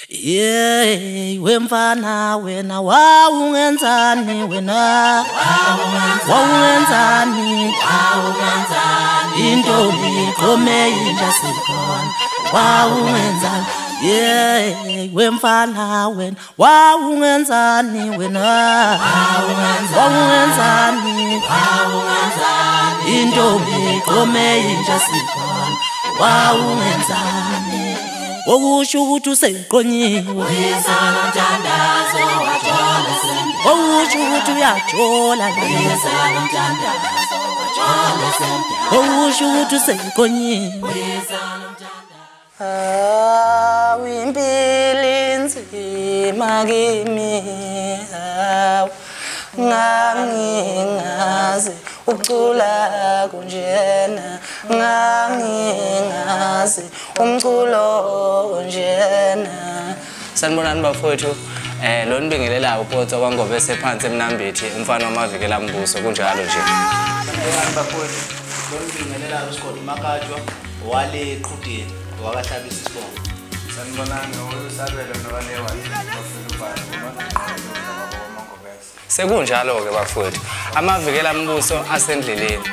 Yeah, wemfana wena wawungenzani wena wawungenzani intombi qome inja sikhona wawungenzani yeah wemfana wena wawungenzani wena wawungenzani intombi qome inja sikhona wawungenzani okusho ukuthi useqonyiwe uyezana mthandazo wajola sembe okusho ukuthi uyajola uyezana mthandazo wajola sembe okusho ukuthi useqonyiwe uyezana mthandazo wimpili nzima kimi ngangingazi ucula kunjena ngangingazi umculo kunjena sanibonani bafowethu lo nibingelela uPotso kwangobe esephansi eMnambithi umfana wamavikela mbuso kunjalo nje sanibonani bafowethu lo nibingelela uSigodi Makatshwa wale eqhudeni wakahlabisa isibongo sanibonani usabelo nobanewa sekunjalo ke bafowethu amavikela mbuso asendleleni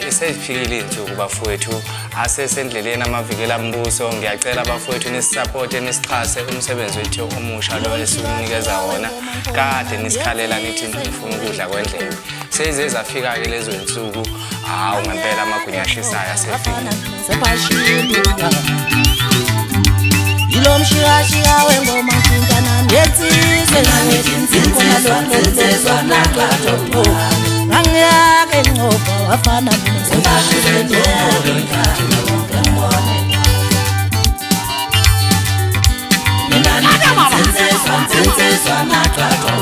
isefikile insuku bafowethu asesendleleni amavikela mbuso ngiyacela bafowethu nisisupport nisixhase umsebenzi wethu omusha lo esikunikeza wona kade nisikhalela nithi nifuna ukudla kwendlebe seze zafika ke lezo insuku hawu ngempela amagunya ashisayo asefika ilomshiyashiya wengoma nkintana netsizwe ngikhona lonkezwa naqatho ngiyake ngoba wafana nesebashile ntsenzezwa naqatho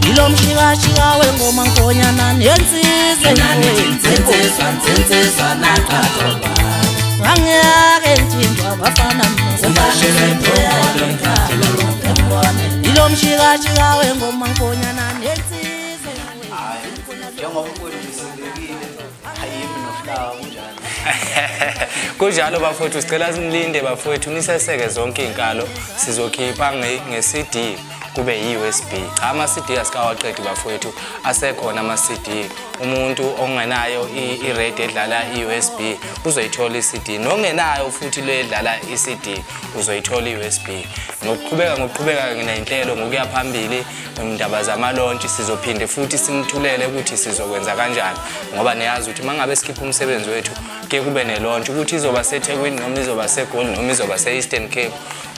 ilomshiyashiya wengoma nkonyana netsizwe ntsenzezwa naqatho ngiyake ntshintshwa bafana ilomshiyashiya wengoma nkonyana netsizwe njengoba uMfowethu usilekile ayimi noflawa kunjalo kunjalo bafowethu sicela sinilinde bafowethu niseseke zonke inkalo sizokhipha nge-CD kube yi-USB cha ama-CD asikawaqedi bafowethu asekhona ama-CD umuntu ongenayo i-radio edlala i-USB uzoyithola i-CD nongenayo futhi lo edlala i-CD uzoyithola i-USB ngokuqhubeka ngenhlelo ngokuya phambili indaba zamalaunch sizophinde futhi simthulele ukuthi sizokwenza kanjani ngoba niyazi ukuthi mangabe sikhipha umsebenzi wethu ke kube ne-launch ukuthi izoba seThekwini noma izoba seGoli noma izoba se-Eastern Cape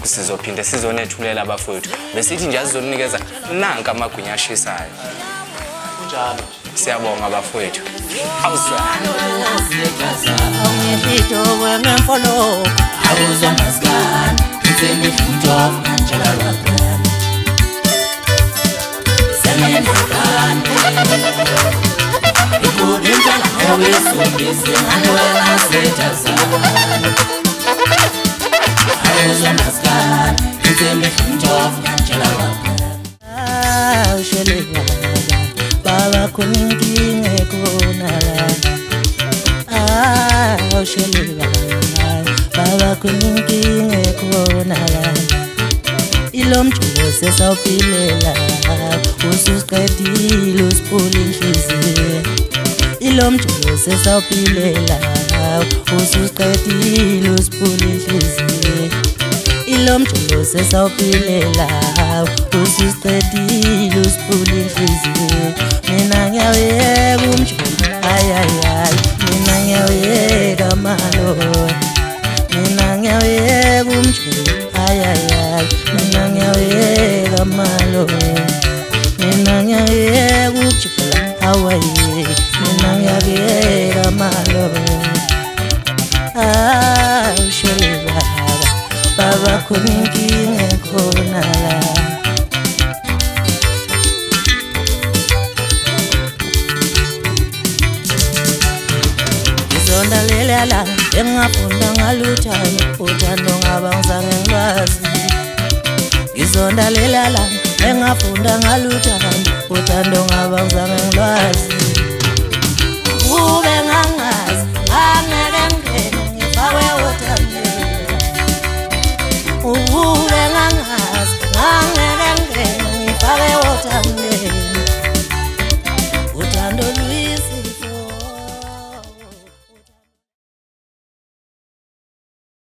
sizophinde sizonethulela abafowethu besithi nje asizonikeza nanka amagunya ashisayo kunjalo siyabonga abafowethu awuzwana ngihito wemfolo awuzwa maskani ngitsembe futhi ofnanjala rakana senendukani ikudinjala ewesungisi ngwena sejazana awuzwa maskani ngitsembe futhi ofnanjala rakana usheleka baba kuninginge kunala usheleka baba kuninginge kunala ilomjulo sesawuphilela ususiqedile usipula inhliziyo ilomjulo sesawuphilela ususiqedile usipula inhliziyo ilomjulo sesawuphilela ususiqedile usipula inhliziyo mina ngiyawuyeka umjulo ayayay mina ngiyawuyeka malo mina ngiyawuyeka umjulo ayayay mina ngiyawuyeka malo mina ngiyawuyeka umjulo awaye mina ngiyawuyeka malo ushele baba kuninginge khona la ngizondalela engafunda ngaluthando uthando ngaba ngizange ngilwazi ngizondalela engafunda ngaluthando uthando ngaba ngizange ngilwazi